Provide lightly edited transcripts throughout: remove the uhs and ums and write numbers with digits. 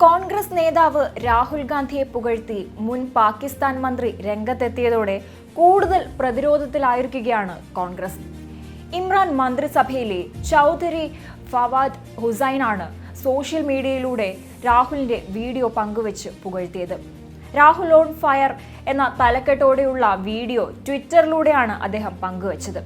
കോൺഗ്രസ് നേതാവ് രാഹുൽ ഗാന്ധിയെ പുകഴ്ത്തി മുൻ പാകിസ്ഥാൻ മന്ത്രി രംഗത്തെത്തിയതോടെ കൂടുതൽ പ്രതിരോധത്തിലായിരിക്കുകയാണ് കോൺഗ്രസ്. ഇമ്രാൻ മന്ത്രിസഭയിലെ ചൗധരി ഫവാദ് ഹുസൈനാണ് സോഷ്യൽ മീഡിയയിലൂടെ രാഹുലിന്റെ വീഡിയോ പങ്കുവച്ച് പുകഴ്ത്തിയത്. രാഹുൽ ഓൺ ഫയർ എന്ന തലക്കെട്ടോടെയുള്ള വീഡിയോ ട്വിറ്ററിലൂടെയാണ് അദ്ദേഹം പങ്കുവച്ചത്.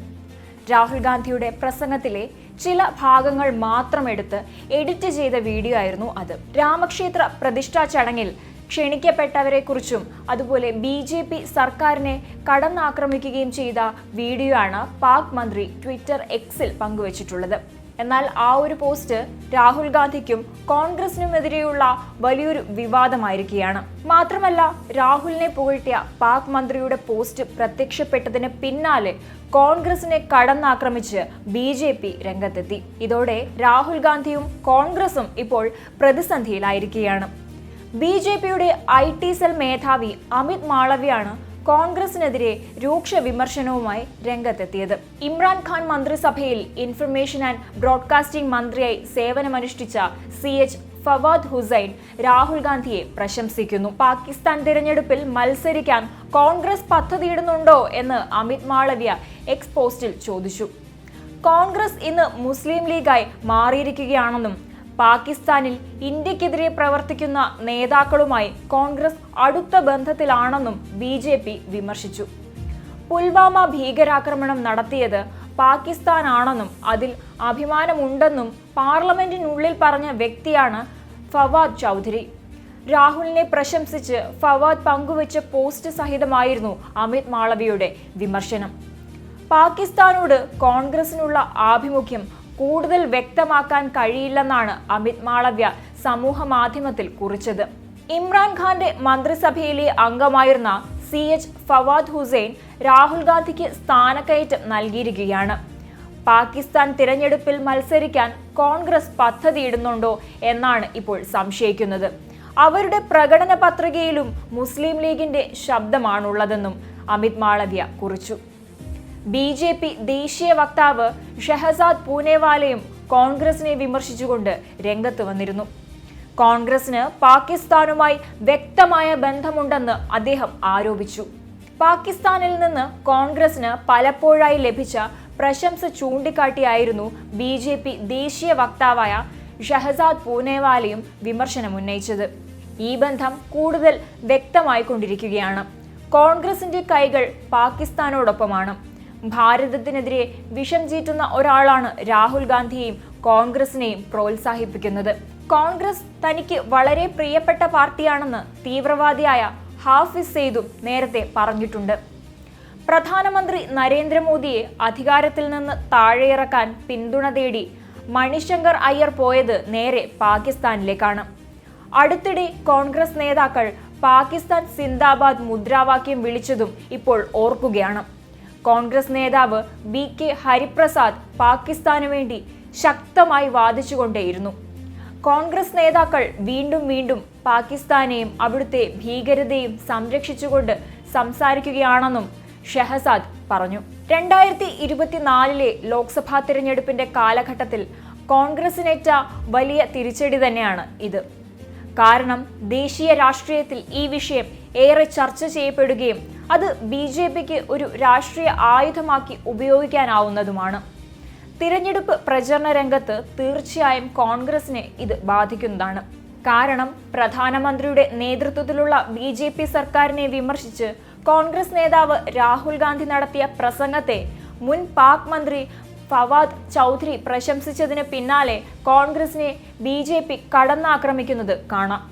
രാഹുൽ ഗാന്ധിയുടെ പ്രസംഗത്തിലെ ചില ഭാഗങ്ങൾ മാത്രം എടുത്ത് എഡിറ്റ് ചെയ്ത വീഡിയോ ആയിരുന്നു അത്. രാമക്ഷേത്ര പ്രതിഷ്ഠാ ചടങ്ങിൽ ക്ഷണിക്കപ്പെട്ടവരെക്കുറിച്ചും അതുപോലെ BJP സർക്കാരിനെ കടന്നാക്രമിക്കുകയും ചെയ്ത വീഡിയോ ആണ് പാക് മന്ത്രി ട്വിറ്റർ എക്സിൽ പങ്കുവച്ചിട്ടുള്ളത്. എന്നാൽ ആ ഒരു പോസ്റ്റ് രാഹുൽ ഗാന്ധിക്കും കോൺഗ്രസിനുമെതിരെയുള്ള വലിയൊരു വിവാദമായിരിക്കുകയാണ്. മാത്രമല്ല, രാഹുലിനെ പുകഴ്ത്തിയ പാക് മന്ത്രിയുടെ പോസ്റ്റ് പ്രത്യക്ഷപ്പെട്ടതിന് പിന്നാലെ കോൺഗ്രസിനെ കടന്നാക്രമിച്ച് BJP രംഗത്തെത്തി. ഇതോടെ രാഹുൽ ഗാന്ധിയും കോൺഗ്രസും ഇപ്പോൾ പ്രതിസന്ധിയിലായിരിക്കുകയാണ്. BJPയുടെ IT സെൽ മേധാവി അമിത് മാളവ്യയാണ് കോൺഗ്രസിനെതിരെ രൂക്ഷ വിമർശനവുമായി രംഗത്തെത്തിയത്. ഇമ്രാൻഖാൻ മന്ത്രിസഭയിൽ ഇൻഫർമേഷൻ ആൻഡ് ബ്രോഡ്കാസ്റ്റിംഗ് മന്ത്രിയായി സേവനമനുഷ്ഠിച്ച CH ഫവാദ് ഹുസൈൻ രാഹുൽ ഗാന്ധിയെ പ്രശംസിക്കുന്നു. പാകിസ്ഥാൻ തിരഞ്ഞെടുപ്പിൽ മത്സരിക്കാൻ കോൺഗ്രസ് പദ്ധതിയിടുന്നുണ്ടോ എന്ന് അമിത് മാളവ്യ എക്സ് പോസ്റ്റിൽ ചോദിച്ചു. കോൺഗ്രസ് ഇന്ന് മുസ്ലിം ലീഗായി മാറിയിരിക്കുകയാണെന്നും പാകിസ്ഥാനിൽ ഇന്ത്യക്കെതിരെ പ്രവർത്തിക്കുന്ന നേതാക്കളുമായി കോൺഗ്രസ് അടുത്ത ബന്ധത്തിലാണെന്നും BJP വിമർശിച്ചു. പുൽവാമ ഭീകരാക്രമണം നടത്തിയത് പാകിസ്ഥാനാണെന്നും അതിൽ അഭിമാനമുണ്ടെന്നും പാർലമെന്റിനുള്ളിൽ പറഞ്ഞ വ്യക്തിയാണ് ഫവാദ് ചൗധരി. രാഹുലിനെ പ്രശംസിച്ച് ഫവാദ് പങ്കുവച്ച പോസ്റ്റ് സഹിതമായിരുന്നു അമിത് മാളവ്യയുടെ വിമർശനം. പാകിസ്ഥാനോട് കോൺഗ്രസിനുള്ള ആഭിമുഖ്യം കൂടുതൽ വ്യക്തമാക്കാൻ കഴിയില്ലെന്നാണ് അമിത് മാളവ്യ സമൂഹ മാധ്യമത്തിൽ കുറിച്ചത്. ഇമ്രാൻഖാന്റെ മന്ത്രിസഭയിലെ അംഗമായിരുന്ന CH ഫവാദ് ഹുസൈൻ രാഹുൽ ഗാന്ധിക്ക് സ്ഥാനക്കയറ്റം നൽകിയിരിക്കുകയാണ്. പാകിസ്ഥാൻ തിരഞ്ഞെടുപ്പിൽ മത്സരിക്കാൻ കോൺഗ്രസ് പദ്ധതിയിടുന്നുണ്ടോ എന്നാണ് ഇപ്പോൾ സംശയിക്കുന്നത്. അവരുടെ പ്രകടന പത്രികയിലും മുസ്ലിം ലീഗിന്റെ ശബ്ദമാണുള്ളതെന്നും അമിത് മാളവ്യ കുറിച്ചു. BJP ദേശീയ വക്താവ് ഷഹസാദ് പൂനെവാലയും കോൺഗ്രസിനെ വിമർശിച്ചുകൊണ്ട് രംഗത്ത് വന്നിരുന്നു. കോൺഗ്രസിന് പാകിസ്ഥാനുമായി വ്യക്തമായ ബന്ധമുണ്ടെന്ന് അദ്ദേഹം ആരോപിച്ചു. പാകിസ്ഥാനിൽ നിന്ന് കോൺഗ്രസിന് പലപ്പോഴായി ലഭിച്ച പ്രശംസ ചൂണ്ടിക്കാട്ടിയായിരുന്നു BJP ദേശീയ വക്താവായ ഷഹസാദ് പൂനെവാലയും വിമർശനമുന്നയിച്ചത്. ഈ ബന്ധം കൂടുതൽ വ്യക്തമായിക്കൊണ്ടിരിക്കുകയാണ്. കോൺഗ്രസിന്റെ കൈകൾ പാകിസ്ഥാനോടൊപ്പമാണ്. ഭാരതത്തിനെതിരെ വിഷം ചീറ്റുന്ന ഒരാളാണ് രാഹുൽ ഗാന്ധിയെയും കോൺഗ്രസിനെയും പ്രോത്സാഹിപ്പിക്കുന്നത്. കോൺഗ്രസ് തനിക്ക് വളരെ പ്രിയപ്പെട്ട പാർട്ടിയാണെന്ന് തീവ്രവാദിയായ ഹാഫിസ് സെയ്ദും നേരത്തെ പറഞ്ഞിട്ടുണ്ട്. പ്രധാനമന്ത്രി നരേന്ദ്രമോദിയെ അധികാരത്തിൽ നിന്ന് താഴെയിറക്കാൻ പിന്തുണ തേടി മണിശങ്കർ അയ്യർ പോയത് നേരെ പാകിസ്ഥാനിലേക്കാണ്. അടുത്തിടെ കോൺഗ്രസ് നേതാക്കൾ പാകിസ്ഥാൻ സിന്ദാബാദ് മുദ്രാവാക്യം വിളിച്ചതും ഇപ്പോൾ ഓർക്കുകയാണ്. കോൺഗ്രസ് നേതാവ് BK ഹരിപ്രസാദ് പാകിസ്ഥാനു വേണ്ടി ശക്തമായി വാദിച്ചുകൊണ്ടേയിരുന്നു. കോൺഗ്രസ് നേതാക്കൾ വീണ്ടും വീണ്ടും പാകിസ്ഥാനെയും അവിടുത്തെ ഭീകരതയും സംരക്ഷിച്ചുകൊണ്ട് സംസാരിക്കുകയാണെന്നും ഷഹസാദ് പറഞ്ഞു. 2024 ലോക്സഭാ തിരഞ്ഞെടുപ്പിന്റെ കാലഘട്ടത്തിൽ കോൺഗ്രസിനേറ്റ വലിയ തിരിച്ചടി തന്നെയാണ് ഇത്. കാരണം ദേശീയ രാഷ്ട്രീയത്തിൽ ഈ വിഷയം ഏറെ ചർച്ച ചെയ്യപ്പെടുകയും അത് BJPക്ക് ഒരു രാഷ്ട്രീയ ആയുധമാക്കി ഉപയോഗിക്കാനാവുന്നതുമാണ്. തിരഞ്ഞെടുപ്പ് പ്രചരണ രംഗത്ത് തീർച്ചയായും കോൺഗ്രസിനെ ഇത് ബാധിക്കുന്നതാണ്. കാരണം പ്രധാനമന്ത്രിയുടെ നേതൃത്വത്തിലുള്ള BJP സർക്കാരിനെ വിമർശിച്ച് കോൺഗ്രസ് നേതാവ് രാഹുൽ ഗാന്ധി നടത്തിയ പ്രസംഗത്തെ മുൻ പാക് മന്ത്രി ഫവാദ് ചൗധരി പ്രശംസിച്ചതിന് പിന്നാലെ കോൺഗ്രസിനെ BJP കടന്നാക്രമിക്കുന്നത് കാണാം.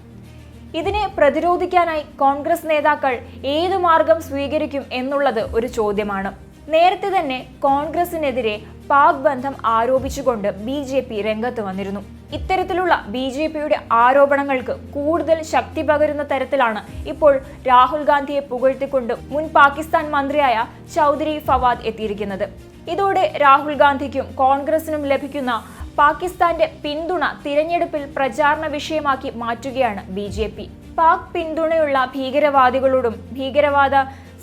ഇതിനെ പ്രതിരോധിക്കാനായി കോൺഗ്രസ് നേതാക്കൾ ഏതു മാർഗം സ്വീകരിക്കും എന്നുള്ളത് ഒരു ചോദ്യമാണ്. നേരത്തെ തന്നെ കോൺഗ്രസിനെതിരെ പാക് ബന്ധം ആരോപിച്ചുകൊണ്ട് BJP രംഗത്ത് വന്നിരുന്നു. ഇത്തരത്തിലുള്ള BJPയുടെ ആരോപണങ്ങൾക്ക് കൂടുതൽ ശക്തി പകരുന്ന തരത്തിലാണ് ഇപ്പോൾ രാഹുൽ ഗാന്ധിയെ പുകഴ്ത്തിക്കൊണ്ട് മുൻ പാകിസ്ഥാൻ മന്ത്രിയായ ചൗധരി ഫവാദ് എത്തിയിരിക്കുന്നത്. ഇതോടെ രാഹുൽ ഗാന്ധിക്കും കോൺഗ്രസിനും ലഭിക്കുന്ന പാകിസ്ഥാന്റെ പിന്തുണ തിരഞ്ഞെടുപ്പിൽ പ്രചാരണ വിഷയമാക്കി മാറ്റുകയാണ് BJP. പാക് പിന്തുണയുള്ള ഭീകരവാദികളോടും ഭീകരവാദ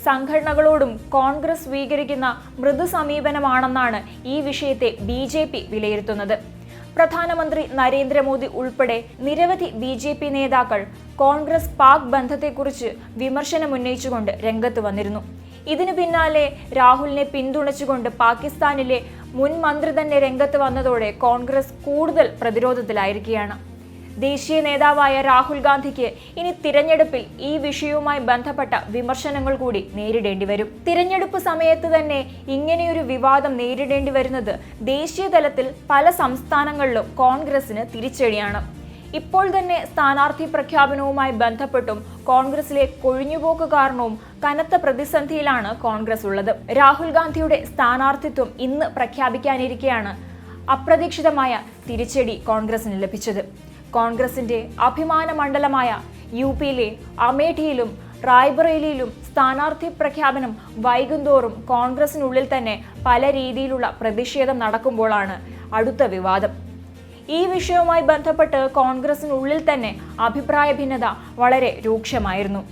സംഘടനകളോടും കോൺഗ്രസ് സ്വീകരിക്കുന്ന മൃദു സമീപനമാണെന്നാണ് ഈ വിഷയത്തെ BJP വിലയിരുത്തുന്നത്. പ്രധാനമന്ത്രി നരേന്ദ്രമോദി ഉൾപ്പെടെ നിരവധി BJP നേതാക്കൾ കോൺഗ്രസ് പാക് ബന്ധത്തെക്കുറിച്ച് വിമർശനമുന്നയിച്ചുകൊണ്ട് രംഗത്ത് വന്നിരുന്നു. ഇതിനു പിന്നാലെ രാഹുലിനെ പിന്തുണച്ചുകൊണ്ട് പാകിസ്ഥാനിലെ മുൻ മന്ത്രി തന്നെ രംഗത്ത് വന്നതോടെ കോൺഗ്രസ് കൂടുതൽ പ്രതിരോധത്തിലായിരിക്കുകയാണ്. ദേശീയ നേതാവായ രാഹുൽ ഗാന്ധിക്ക് ഇനി തിരഞ്ഞെടുപ്പിൽ ഈ വിഷയവുമായി ബന്ധപ്പെട്ട വിമർശനങ്ങൾ കൂടി നേരിടേണ്ടി വരും. തിരഞ്ഞെടുപ്പ് സമയത്ത് തന്നെ ഇങ്ങനെയൊരു വിവാദം നേരിടേണ്ടി വരുന്നത് ദേശീയ തലത്തിൽ പല സംസ്ഥാനങ്ങളിലും കോൺഗ്രസിന് തിരിച്ചടിയാണ്. ഇപ്പോൾ തന്നെ സ്ഥാനാർത്ഥി പ്രഖ്യാപനവുമായി ബന്ധപ്പെട്ടും കോൺഗ്രസിലെ കൊഴിഞ്ഞുപോക്ക് കാരണവും കനത്ത പ്രതിസന്ധിയിലാണ് കോൺഗ്രസ് ഉള്ളത്. രാഹുൽ ഗാന്ധിയുടെ സ്ഥാനാർത്ഥിത്വം ഇന്ന് പ്രഖ്യാപിക്കാനിരിക്കെയാണ് അപ്രതീക്ഷിതമായ തിരിച്ചടി കോൺഗ്രസിന് ലഭിച്ചത്. കോൺഗ്രസിന്റെ അഭിമാന മണ്ഡലമായ UPയിലെ അമേഠിയിലും റായ്ബറേലിയിലും സ്ഥാനാർത്ഥി പ്രഖ്യാപനം വൈകുന്തോറും കോൺഗ്രസിനുള്ളിൽ തന്നെ പല രീതിയിലുള്ള പ്രതിഷേധം നടക്കുമ്പോഴാണ് അടുത്ത വിവാദം. ഈ വിഷയവുമായി ബന്ധപ്പെട്ട് കോൺഗ്രസിനുള്ളിൽ തന്നെ അഭിപ്രായ ഭിന്നത വളരെ രൂക്ഷമായിരുന്നു.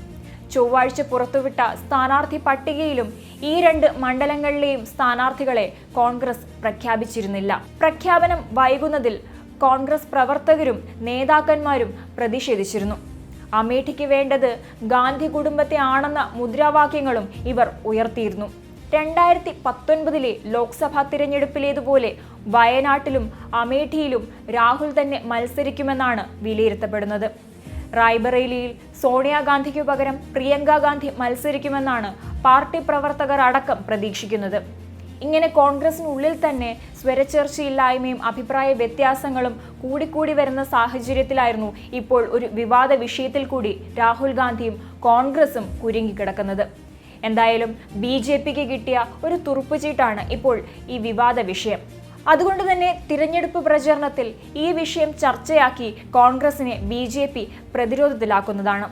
ചൊവ്വാഴ്ച പുറത്തുവിട്ട സ്ഥാനാർത്ഥി പട്ടികയിലും ഈ 2 മണ്ഡലങ്ങളിലെയും സ്ഥാനാർത്ഥികളെ കോൺഗ്രസ് പ്രഖ്യാപിച്ചിരുന്നില്ല. പ്രഖ്യാപനം വൈകുന്നതിൽ കോൺഗ്രസ് പ്രവർത്തകരും നേതാക്കന്മാരും പ്രതിഷേധിച്ചിരുന്നു. അമേഠിക്ക് വേണ്ടത് ഗാന്ധി കുടുംബത്തെ ആണെന്ന മുദ്രാവാക്യങ്ങളും ഇവർ ഉയർത്തിയിരുന്നു. 2019 ലോക്സഭാ തിരഞ്ഞെടുപ്പിലേതുപോലെ വയനാട്ടിലും അമേഠിയിലും രാഹുൽ തന്നെ മത്സരിക്കുമെന്നാണ് വിലയിരുത്തപ്പെടുന്നത്. റായ്ബറേലിയിൽ സോണിയാഗാന്ധിക്കു പകരം പ്രിയങ്ക ഗാന്ധി മത്സരിക്കുമെന്നാണ് പാർട്ടി പ്രവർത്തകർ അടക്കം പ്രതീക്ഷിക്കുന്നത്. ഇങ്ങനെ കോൺഗ്രസിനുള്ളിൽ തന്നെ സ്വരച്ചേർച്ചയില്ലായ്മയും അഭിപ്രായ വ്യത്യാസങ്ങളും കൂടിക്കൂടി വരുന്ന സാഹചര്യത്തിലായിരുന്നു ഇപ്പോൾ ഒരു വിവാദ വിഷയത്തിൽ കൂടി രാഹുൽ ഗാന്ധിയും കോൺഗ്രസും കുരുങ്ങിക്കിടക്കുന്നത്. എന്തായാലും BJPക്ക് കിട്ടിയ ഒരു തുറുപ്പുചീട്ടാണ് ഇപ്പോൾ ഈ വിവാദ വിഷയം. അതുകൊണ്ട് തന്നെ തിരഞ്ഞെടുപ്പ് പ്രചരണത്തിൽ ഈ വിഷയം ചർച്ചയാക്കി കോൺഗ്രസിനെ BJP പ്രതിരോധത്തിലാക്കുന്നതാണ്.